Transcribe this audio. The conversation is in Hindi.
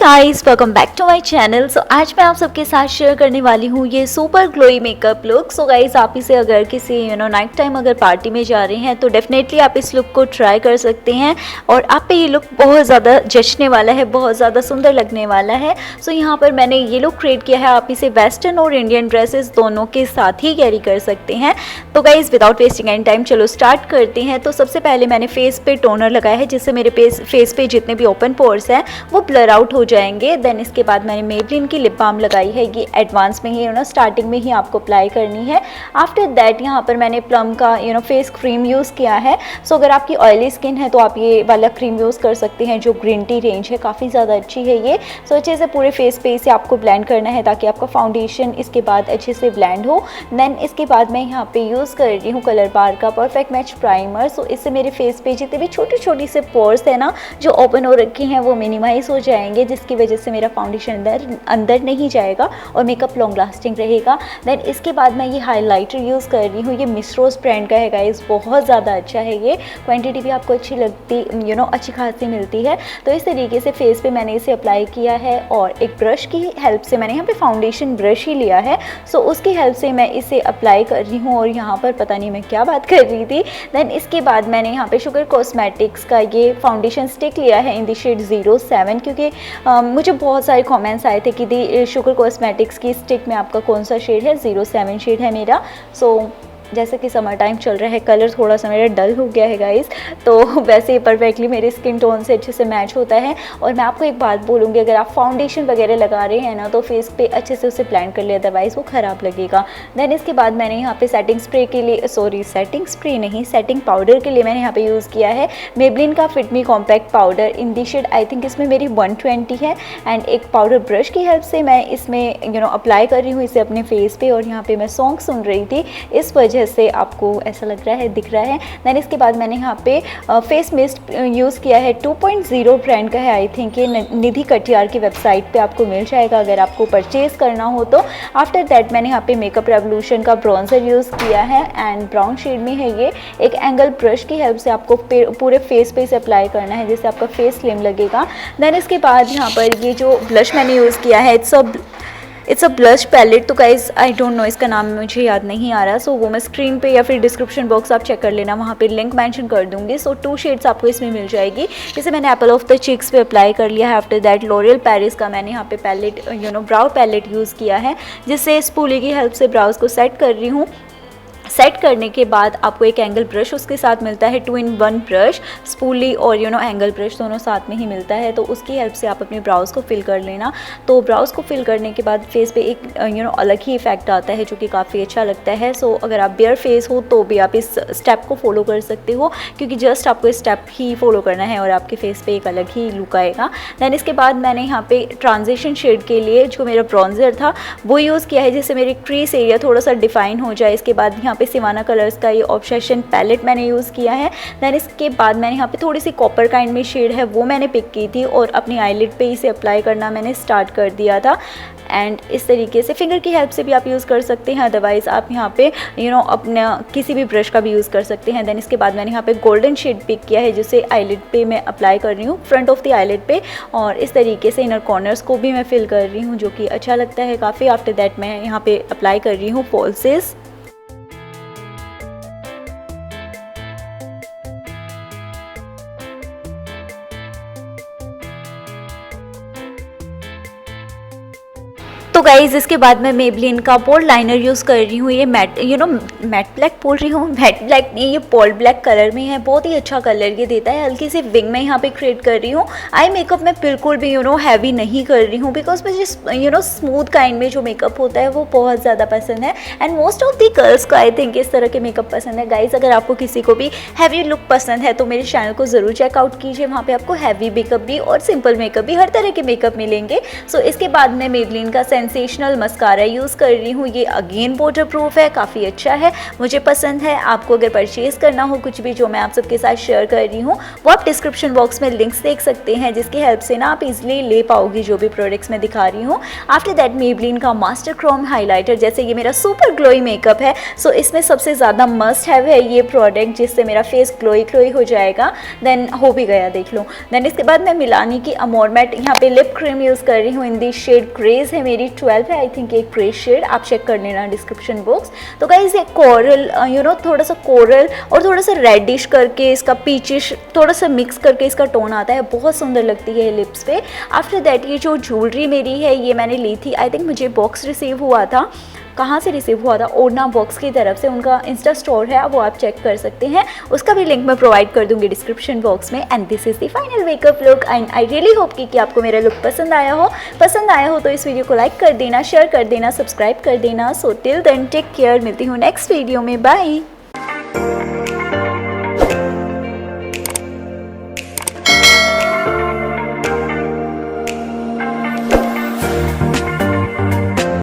Guys, welcome back to my channel. So आज मैं आप सबके साथ शेयर करने वाली हूँ ये super glowy makeup look. So guys, आप इसे अगर किसी नाइट टाइम अगर पार्टी में जा रहे हैं तो डेफिनेटली आप इस लुक को ट्राई कर सकते हैं और आप पे ये लुक बहुत ज़्यादा जचने वाला है, बहुत ज़्यादा सुंदर लगने वाला है। सो यहाँ पर मैंने ये लुक क्रिएट किया है। आप इसे वेस्टर्न और इंडियन ड्रेसेस दोनों के साथ ही कैरी कर सकते हैं। तो guys, without wasting any time चलो स्टार्ट करते हैं। तो सबसे पहले मैंने फेस पे टोनर लगाया है जिससे मेरे फेस पे जितने भी ओपन पोर्स हैं वो ब्लर आउट हो जाएंगे। देन इसके बाद मैंने मेबलिन की लिप बाम लगाई है। ये एडवांस में ही स्टार्टिंग में ही आपको अप्लाई करनी है। आफ्टर दैट यहाँ पर मैंने प्लम का फेस क्रीम यूज़ किया है। सो अगर आपकी ऑयली स्किन है तो आप ये वाला क्रीम यूज़ कर सकते हैं जो ग्रीन टी रेंज है, काफ़ी ज़्यादा अच्छी है ये। सो अच्छे से पूरे फेस पे इसे आपको ब्लेंड करना है ताकि आपका फाउंडेशन इसके बाद अच्छे से ब्लेंड हो। देन इसके बाद मैं यहाँ पे यूज़ कर रही हूँ कलर बार का परफेक्ट मैच प्राइमर। सो इससे मेरे फेस पे जितने भी छोटी छोटी से पोर्स है ना जो ओपन हो रखे हैं वो मिनिमाइज हो जाएंगे, जिसकी वजह से मेरा फाउंडेशन अंदर नहीं जाएगा और मेकअप लॉन्ग लास्टिंग रहेगा। देन इसके बाद मैं ये हाइलाइटर यूज़ कर रही हूँ। ये मिस रोज़ ब्रांड का है गाइस, बहुत ज़्यादा अच्छा है ये। क्वांटिटी भी आपको अच्छी लगती अच्छी खासी मिलती है। तो इस तरीके से फेस पे मैंने इसे अप्लाई किया है और एक ब्रश की हेल्प से, मैंने यहाँ पे फाउंडेशन ब्रश ही लिया है, सो उसकी हेल्प से मैं इसे अप्लाई कर रही हूँ। और यहाँ पर पता नहीं मैं क्या बात कर रही थी। देन इसके बाद मैंने यहाँ पे शुगर कॉस्मेटिक्स का ये फाउंडेशन स्टिक लिया है इन द शेड 07, क्योंकि मुझे बहुत सारे कमेंट्स आए थे कि दी शुगर कॉस्मेटिक्स की स्टिक में आपका कौन सा शेड है। 07 शेड है मेरा। सो जैसे कि समर टाइम चल रहा है, कलर थोड़ा सा मेरा डल हो गया है गाइस, तो वैसे ही परफेक्टली मेरे स्किन टोन से अच्छे से मैच होता है। और मैं आपको एक बात बोलूँगी, अगर आप फाउंडेशन वगैरह लगा रहे हैं ना तो फेस पे अच्छे से उसे ब्लेंड कर ले, अदरवाइज़ वो ख़राब लगेगा। देन इसके बाद मैंने यहाँ पे सेटिंग स्प्रे के लिए, सेटिंग पाउडर के लिए मैंने यहाँ पे यूज़ किया है मेबलिन का fit me compact powder in the shade, I think इसमें मेरी 120 है। एंड एक पाउडर ब्रश की हेल्प से मैं इसमें अप्लाई कर रही हूँ इसे अपने फेस पे। और यहाँ पे मैं सॉन्ग सुन रही थी, इस वजह से आपको ऐसा लग रहा है, दिख रहा है। देन इसके बाद मैंने यहाँ पे फेस मिस्ट यूज़ किया है, 2.0 ब्रांड का है, आई थिंक ये निधि कटियार की वेबसाइट पे आपको मिल जाएगा अगर आपको परचेज़ करना हो तो। आफ्टर दैट मैंने यहाँ पे मेकअप रेवोल्यूशन का ब्रॉन्जर यूज़ किया है एंड ब्राउन शेड में है ये। एक एंगल ब्रश की हेल्प से आपको पूरे फेस पे इसे अप्लाई करना है जिससे आपका फेस स्लिम लगेगा। देन इसके बाद यहाँ पर ये जो ब्लश मैंने यूज़ किया है, इट्स अ ब्लश पैलेट। तो गाइज आई डोंट नो, इसका नाम मुझे याद नहीं आ रहा। सो वो मैं स्क्रीन पे या फिर डिस्क्रिप्शन बॉक्स आप चेक कर लेना, वहाँ पे लिंक मेंशन कर दूंगी। सो 2 शेड्स आपको इसमें मिल जाएगी। जैसे मैंने एप्पल ऑफ द चिक्स पे अप्लाई कर लिया है। आफ्टर दैट लॉरियल पेरिस का मैंने यहाँ पे पैलेट ब्राउ पैलेट यूज़ किया है जिससे स्पूली की हेल्प से ब्राउज को सेट कर रही हूँ। सेट करने के बाद आपको एक एंगल ब्रश उसके साथ मिलता है, 2-in-1 ब्रश, स्पूली और एंगल ब्रश दोनों साथ में ही मिलता है। तो उसकी हेल्प से आप अपने ब्राउज को फिल कर लेना। तो ब्राउज को फिल करने के बाद फेस पे एक अलग ही इफेक्ट आता है जो कि काफ़ी अच्छा लगता है। सो अगर आप बेयर फेस हो तो भी आप इस स्टेप को फॉलो कर सकते हो, क्योंकि जस्ट आपको इस स्टेप ही फॉलो करना है और आपके फेस पे एक अलग ही लुक आएगा। दैन इसके बाद मैंने यहाँ पे ट्रांजिशन शेड के लिए जो मेरा ब्रॉन्जर था वो यूज़ किया है जिससे मेरी क्रीज एरिया थोड़ा सा डिफाइन हो जाए। इसके बाद यहाँ पे सिवाना कलर्स का ये ऑब्सेशन पैलेट मैंने यूज़ किया है। दैन इसके बाद मैंने यहाँ पे थोड़ी सी कॉपर काइंड में शेड है वो मैंने पिक की थी और अपनी आईलिड पे इसे अप्लाई करना मैंने स्टार्ट कर दिया था। एंड इस तरीके से फिंगर की हेल्प से भी आप यूज़ कर सकते हैं, अदरवाइज़ आप यहाँ पे अपना किसी भी ब्रश का भी यूज़ कर सकते हैं। देन इसके बाद मैंने यहाँ पे गोल्डन शेड पिक किया है जिसे आईलिड पे मैं अप्लाई कर रही हूँ, फ्रंट ऑफ द आईलिड पे, और इस तरीके से इनर कॉर्नर्स को भी मैं फिल कर रही हूँ जो कि अच्छा लगता है काफ़ी। आफ्टर दैट मैं यहाँ पे अप्लाई कर रही हूँ फॉल्सेस। तो गाइज़ इसके बाद मैं मेबलिन का बोल्ड लाइनर यूज़ कर रही हूँ। ये मैट ब्लैक बोल रही हूँ, मैट ब्लैक नहीं, ये बोल्ड ब्लैक कलर में है, बहुत ही अच्छा कलर ये देता है। हल्की सी विंग मैं यहाँ पे क्रिएट कर रही हूँ। आई मेकअप में बिल्कुल भी हैवी नहीं कर रही हूँ बिकॉज मुझे स्मूथ काइंड में जो मेकअप होता है वो बहुत ज़्यादा पसंद है and most of the girls को आई थिंक इस तरह के मेकअप पसंद है। गाइज़ अगर आपको किसी को भी हैवी लुक पसंद है तो मेरे चैनल को ज़रूर चेकआउट कीजिए, वहाँ पर आपको हैवी मेकअप भी और सिंपल मेकअप भी हर तरह के मेकअप मिलेंगे। सो इसके बाद मैं मेबलिन का सेंसेशनल मस्कारा यूज़ कर रही हूँ। ये अगेन वाटर प्रूफ है, काफ़ी अच्छा है, मुझे पसंद है। आपको अगर परचेज़ करना हो कुछ भी जो मैं आप सबके साथ शेयर कर रही हूँ, वो आप डिस्क्रिप्शन बॉक्स में लिंक्स देख सकते हैं, जिसकी हेल्प से ना आप इजीली ले पाओगी जो भी प्रोडक्ट्स मैं दिखा रही हूँ। आफ्टर दैट मेबलिन का मास्टर क्रोम हाइलाइटर, जैसे ये मेरा सुपर ग्लोई मेकअप है, सो इसमें सबसे ज़्यादा मस्ट हैव है ये प्रोडक्ट, जिससे मेरा फेस ग्लोई हो जाएगा। देन हो भी गया, देख लो। देन इसके बाद मैं मिलानी की अमोर मैट यहाँ पे लिप क्रीम यूज़ कर रही हूँ। इन दी शेड ग्रेज है मेरी, 12 है आई थिंक एक ग्रे शेड, आप चेक कर लेना डिस्क्रिप्शन बॉक्स। तो गाइस ये कोरल थोड़ा सा कोरल और थोड़ा सा रेडिश करके इसका पीचिश थोड़ा सा मिक्स करके इसका टोन आता है, बहुत सुंदर लगती है लिप्स पे। आफ्टर दैट ये जो ज्वेलरी मेरी है ये मैंने ली थी, आई थिंक मुझे बॉक्स रिसीव हुआ था, कहाँ से रिसीव हुआ था, ओरना बॉक्स की तरफ से, उनका इंस्टा स्टोर है, वो आप चेक कर सकते हैं, उसका भी लिंक मैं प्रोवाइड कर दूंगी डिस्क्रिप्शन बॉक्स में। And this is the final makeup look and I really hope कि आपको मेरा लुक पसंद आया हो तो इस वीडियो को लाइक कर देना, शेयर कर देना, सब्सक्राइब कर देना। So till then take care, मिलती हूँ नेक्स्ट वीडियो में, बाय।